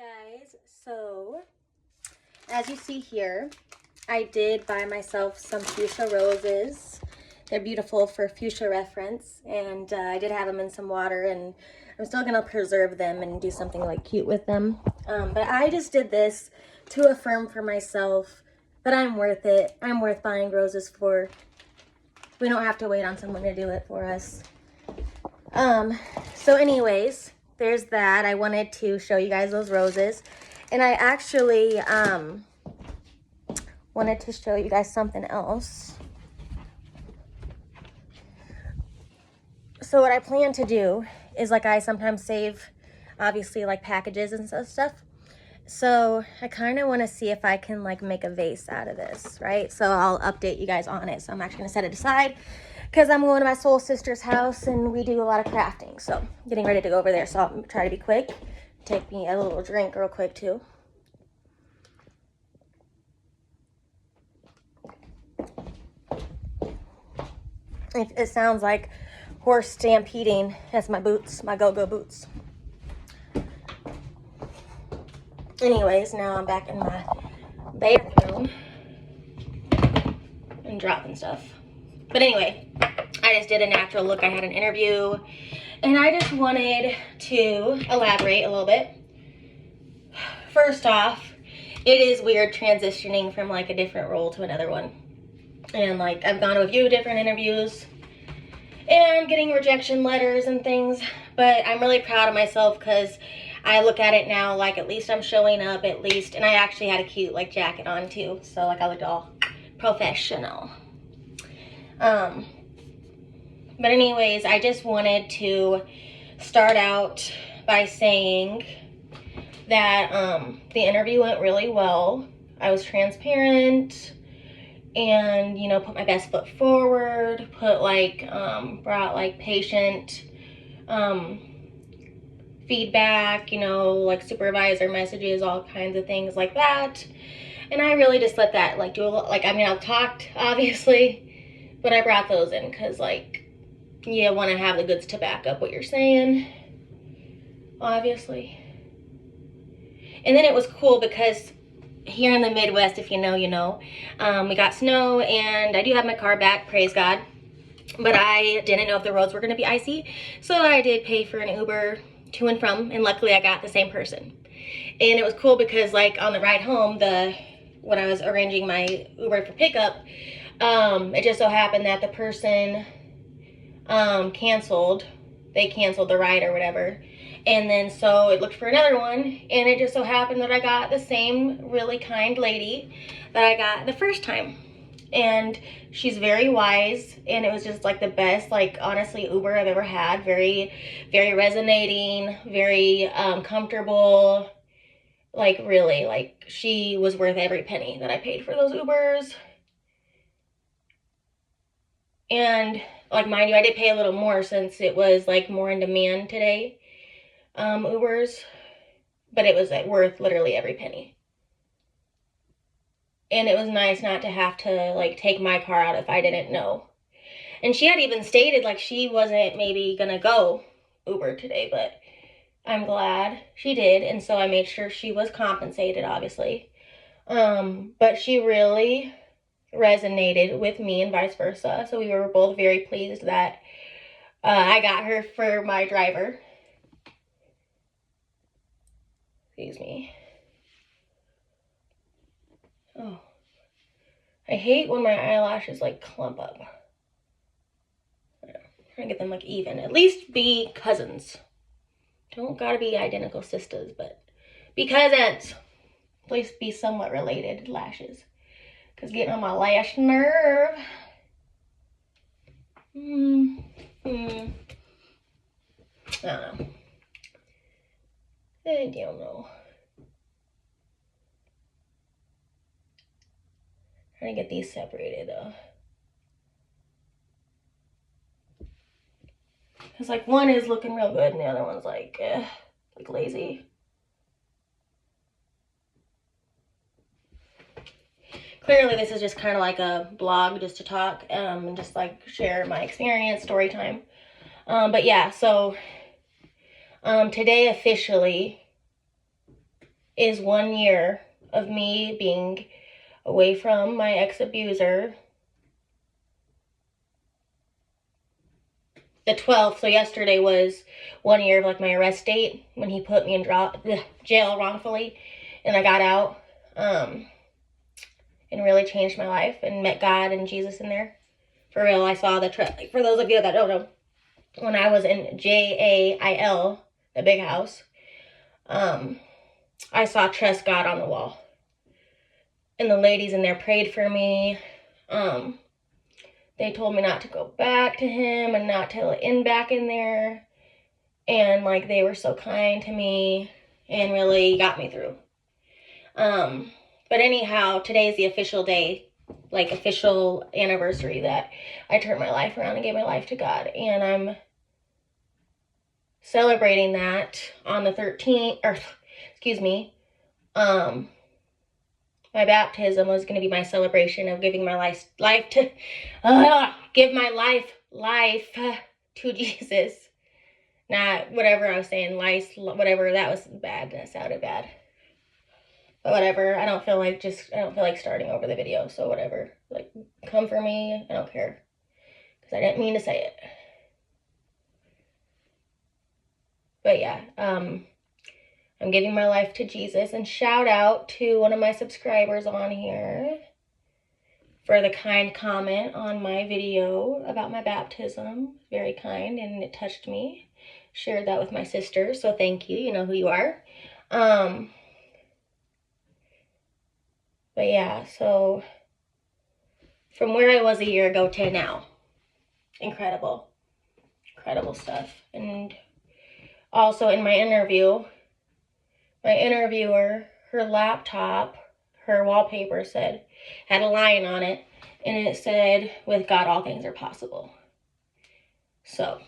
Guys, so as you see here, I did buy myself some fuchsia roses. They're beautiful for fuchsia reference, and I did have them in some water, and I'm still gonna preserve them and do something like cute with them. But I just did this to affirm for myself that I'm worth it. I'm worth buying roses for. We don't have to wait on someone to do it for us. So anyways, there's that. I wanted to show you guys those roses. And I actually wanted to show you guys something else. So what I plan to do is, like, I sometimes save, obviously, like packages and stuff. So I kind of want to see if I can like make a vase out of this, right? So I'll update you guys on it. So I'm actually going to set it aside because I'm going to my soul sister's house and we do a lot of crafting. So getting ready to go over there. So I'll try to be quick. Take me a little drink real quick too. It sounds like horse stampeding. That's my boots, my go-go boots. Anyways, now I'm back in my bathroom and dropping stuff. But anyway, I just did a natural look. I had an interview and I just wanted to elaborate a little bit. First off, it is weird transitioning from like a different role to another one. And like I've gone to a few different interviews and getting rejection letters and things, but I'm really proud of myself because I look at it now like at least I'm showing up, at least, and I actually had a cute like jacket on too, so like I looked all professional. But anyways, I just wanted to start out by saying that the interview went really well. I was transparent and, you know, put my best foot forward, put like brought like patient feedback, you know, like supervisor messages, all kinds of things like that. And I really just let that like do a lot, like, I mean, I've talked obviously, but I brought those in because like you want to have the goods to back up what you're saying, obviously. And then it was cool because here in the Midwest, if you know, you know, we got snow and I do have my car back, praise God. But I didn't know if the roads were going to be icy, so I did pay for an Uber to and from, and luckily I got the same person. And it was cool because like on the ride home, when I was arranging my Uber for pickup, it just so happened that the person canceled. They canceled the ride or whatever. And then so it looked for another one, and it just so happened that I got the same really kind lady that I got the first time. And she's very wise, and it was just like the best, like honestly, Uber I've ever had. Very, very resonating, very comfortable. Like really, like she was worth every penny that I paid for those Ubers. And like, mind you, I did pay a little more since it was like more in demand today, Ubers, but it was like worth literally every penny. And it was nice not to have to like take my car out if I didn't know. And she had even stated like she wasn't maybe gonna go Uber today, but I'm glad she did. And so I made sure she was compensated, obviously. But she really resonated with me and vice versa. So we were both very pleased that I got her for my driver. Excuse me. Oh, I hate when my eyelashes like clump up. I'm trying to get them like even. At least be cousins. Don't gotta be identical sisters, but be cousins. At least be somewhat related lashes. Because getting on my lash nerve. I don't know. I don't know. Trying to get these separated though. Because like one is looking real good and the other one's like lazy. Clearly this is just kind of like a blog just to talk and just like share my experience, story time. But yeah, so today officially is 1 year of me being away from my ex-abuser. The 12th, so yesterday was 1 year of like my arrest date when he put me in jail wrongfully, and I got out, and really changed my life and met God and Jesus in there. For real, I saw the for those of you that don't know, when I was in JAIL, the big house, I saw Trust God on the wall. And the ladies in there prayed for me. They told me not to go back to him and not to let in back in there. And like they were so kind to me and really got me through. But anyhow, today is the official day, like official anniversary that I turned my life around and gave my life to God. And I'm celebrating that on the 13th, or excuse me, my baptism was going to be my celebration of giving my life to Jesus. Not whatever I was saying, whatever, that was bad, that sounded bad. But whatever, I don't feel like starting over the video, so whatever. Like, come for me, I don't care. Because I didn't mean to say it. But yeah, I'm giving my life to Jesus, and shout out to one of my subscribers on here for the kind comment on my video about my baptism. Very kind, and it touched me. Shared that with my sister, so thank you. You know who you are. But yeah, so from where I was a year ago to now, incredible stuff. And also in my interview, my interviewer, her laptop, her wallpaper had a lion on it, and it said, "With God, all things are possible." So,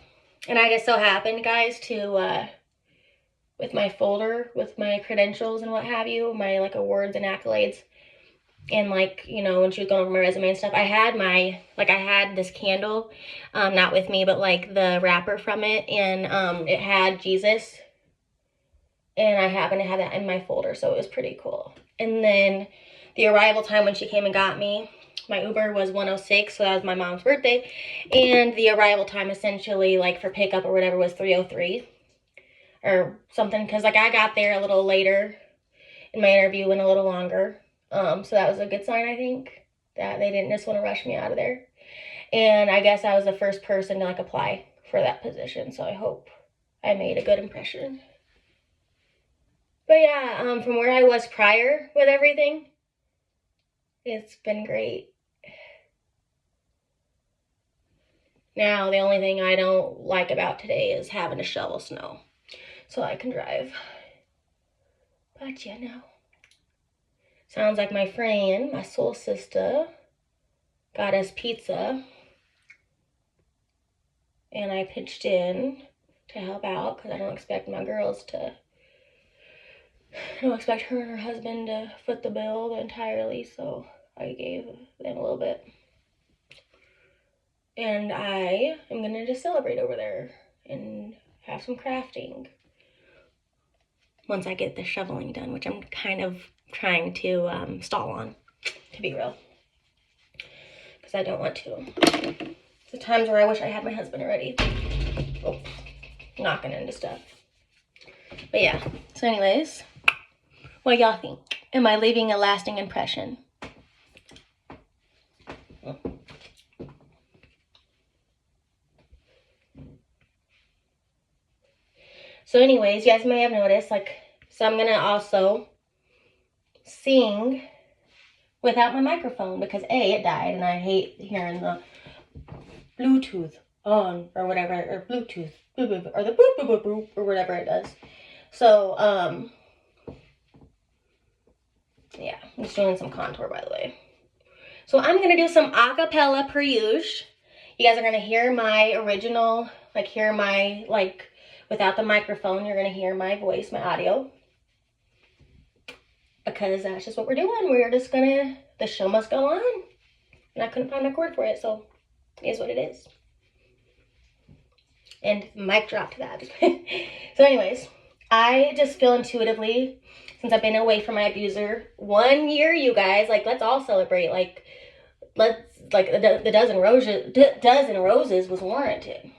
and I just so happened, guys, to, with my folder, with my credentials and what have you, my, like, awards and accolades, and, like, you know, when she was going over my resume and stuff, I had this candle, not with me, but, like, the wrapper from it, and, it had Jesus, and I happened to have that in my folder, so it was pretty cool. And then the arrival time when she came and got me, my Uber was 1:06, so that was my mom's birthday, and the arrival time essentially, like, for pickup or whatever, was 3:03, or something, because, like, I got there a little later, and my interview went a little longer. So that was a good sign, I think, that they didn't just want to rush me out of there. And I guess I was the first person to, like, apply for that position, so I hope I made a good impression. But yeah, from where I was prior with everything, it's been great. Now, the only thing I don't like about today is having to shovel snow so I can drive. But you know. Sounds like my friend, my soul sister, got us pizza, and I pitched in to help out because I don't expect her and her husband to foot the bill entirely, so I gave them a little bit. And I am going to just celebrate over there and have some crafting once I get the shoveling done, which I'm kind of trying to stall on, to be real, because I don't want to. The times where I wish I had my husband already. Oh, knocking into stuff. But yeah, so anyways, what y'all think? Am I leaving a lasting impression? Oh. So anyways, you guys may have noticed, so I'm gonna also sing without my microphone because A, it died, and I hate hearing the Bluetooth on or whatever, or Bluetooth, or the boop boop boop boop, or whatever it does. So, yeah, I'm just doing some contour, by the way. So I'm gonna do some acapella per usual. You guys are gonna hear my original, without the microphone, you're gonna hear my voice, my audio. Because that's just what we're doing. We're just gonna, the show must go on. And I couldn't find my cord for it, so it is what it is. And mic drop to that. So anyways, I just feel intuitively, since I've been away from my abuser 1 year, you guys, like, let's all celebrate. Like, the dozen roses was warranted.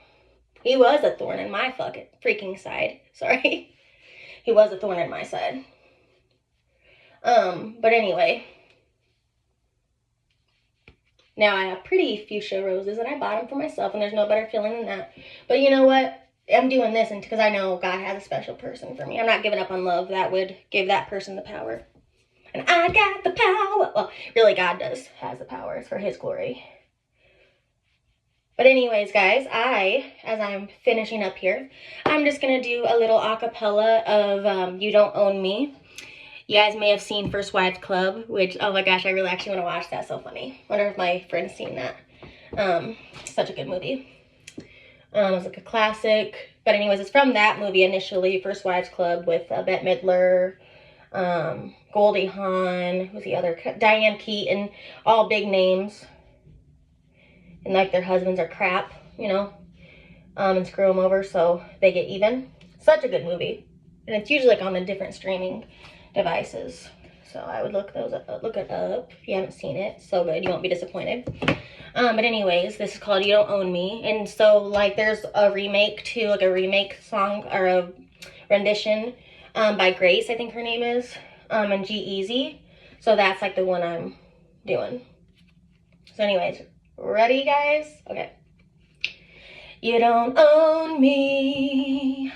He was a thorn in my fucking freaking side. Sorry. He was a thorn in my side. But anyway. Now I have pretty fuchsia roses, and I bought them for myself, and there's no better feeling than that. But you know what? I'm doing this because I know God has a special person for me. I'm not giving up on love. That would give that person the power. And I got the power. Well, really, God has the power. It's for his glory. But anyways, guys, as I'm finishing up here, I'm just going to do a little acapella of You Don't Own Me. You guys may have seen First Wives Club, which, oh my gosh, I really actually want to watch that. So funny. Wonder if my friend's seen that. Such a good movie. It was like a classic. But anyways, it's from that movie initially, First Wives Club, with Bette Midler, Goldie Hawn, who's the other? Diane Keaton, all big names. And like their husbands are crap, you know, and screw them over so they get even. Such a good movie. And it's usually like on the different streaming devices. So I would look it up if you haven't seen it. So good, you won't be disappointed. But anyways, this is called You Don't Own Me. And so like there's a remake too, like a remake song or a rendition by Grace, I think her name is, and G-Eazy. So that's like the one I'm doing. So anyways, ready guys? Okay. You don't own me.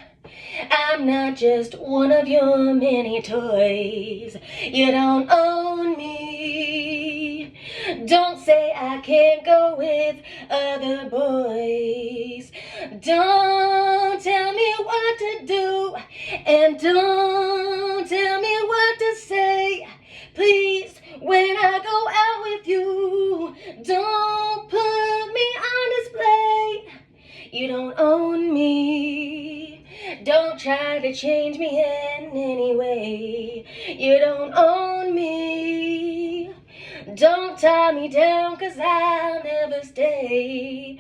I'm not just one of your many toys. You don't own me. Don't say I can't go with other boys. Don't tell me what to do, and don't tell me what to say. Please, when I go out with you, don't put me on display. You don't own me. Don't try to change me in any way. You don't own me. Don't tie me down, 'cause I'll never stay.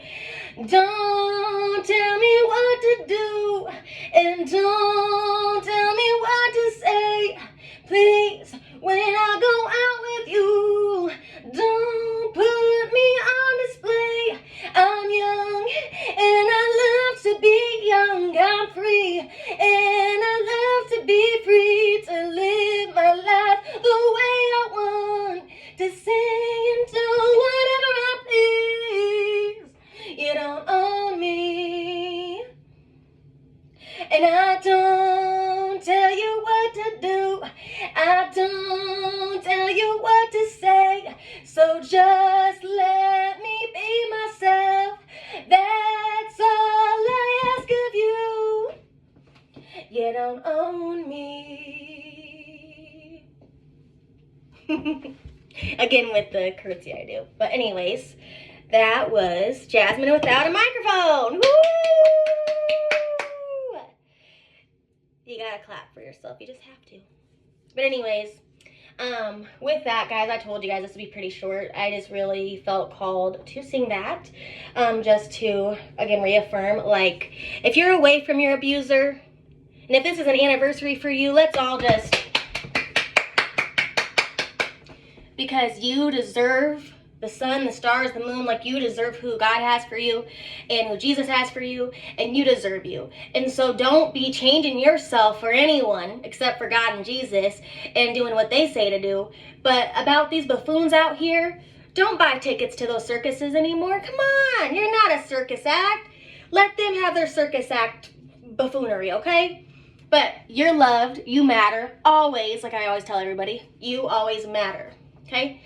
Don't tell me what to do, and don't tell me what to say. Please, when I go out with you, don't put me on display. I'm young and I love to be young. I'm free and I love to be free, to live my life the way I want, to sing and do whatever I please. You don't own me, and I don't tell you what to do. I don't tell you what to say. So just let me be myself. That's all I ask of you. You don't own me. Again with the curtsy I do. But anyways, that was Jasmine Without a Microphone. Woo! You gotta clap for yourself. You just have to. But anyways, with that, guys, I told you guys this would be pretty short. I just really felt called to sing that, just to, again, reaffirm, like, if you're away from your abuser, and if this is an anniversary for you, let's all just, because you deserve the sun, the stars, the moon, like you deserve who God has for you and who Jesus has for you, and you deserve you. And so don't be changing yourself for anyone except for God and Jesus and doing what they say to do. But about these buffoons out here, don't buy tickets to those circuses anymore. Come on, you're not a circus act. Let them have their circus act buffoonery, okay? But you're loved, you matter, always, like I always tell everybody, you always matter, okay?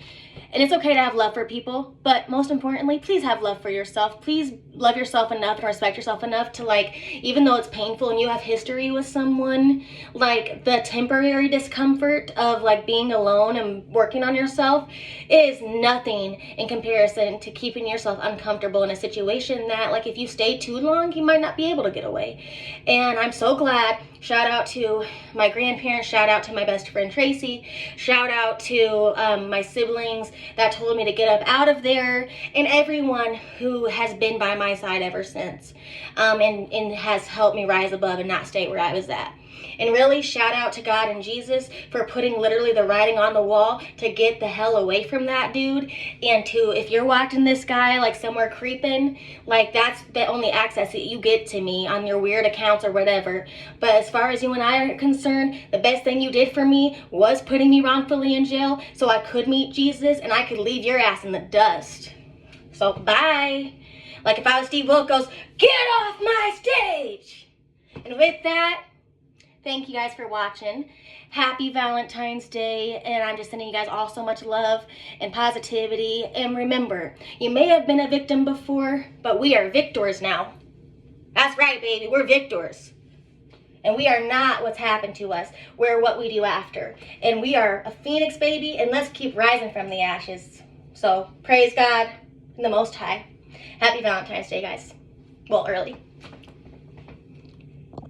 And it's okay to have love for people, but most importantly, please have love for yourself. Please love yourself enough and respect yourself enough to, like, even though it's painful and you have history with someone, like, the temporary discomfort of, like, being alone and working on yourself is nothing in comparison to keeping yourself uncomfortable in a situation that, like, if you stay too long, you might not be able to get away. And I'm so glad. Shout out to my grandparents, shout out to my best friend Tracy, shout out to my siblings that told me to get up out of there, and everyone who has been by my side ever since, and has helped me rise above and not stay where I was at. And really, shout out to God and Jesus for putting literally the writing on the wall to get the hell away from that dude. And to, if you're watching this guy like somewhere creeping, like that's the only access that you get to me on your weird accounts or whatever. But as far as you and I are concerned, the best thing you did for me was putting me wrongfully in jail so I could meet Jesus and I could leave your ass in the dust. So bye. Like if I was Steve Wilkos, get off my stage. And with that, thank you guys for watching. Happy Valentine's Day, and I'm just sending you guys all so much love and positivity. And remember, you may have been a victim before, but we are victors now. That's right, baby, we're victors. And we are not what's happened to us. We're what we do after. And we are a phoenix, baby, and let's keep rising from the ashes. So, praise God and the Most High. Happy Valentine's Day, guys. Well, early.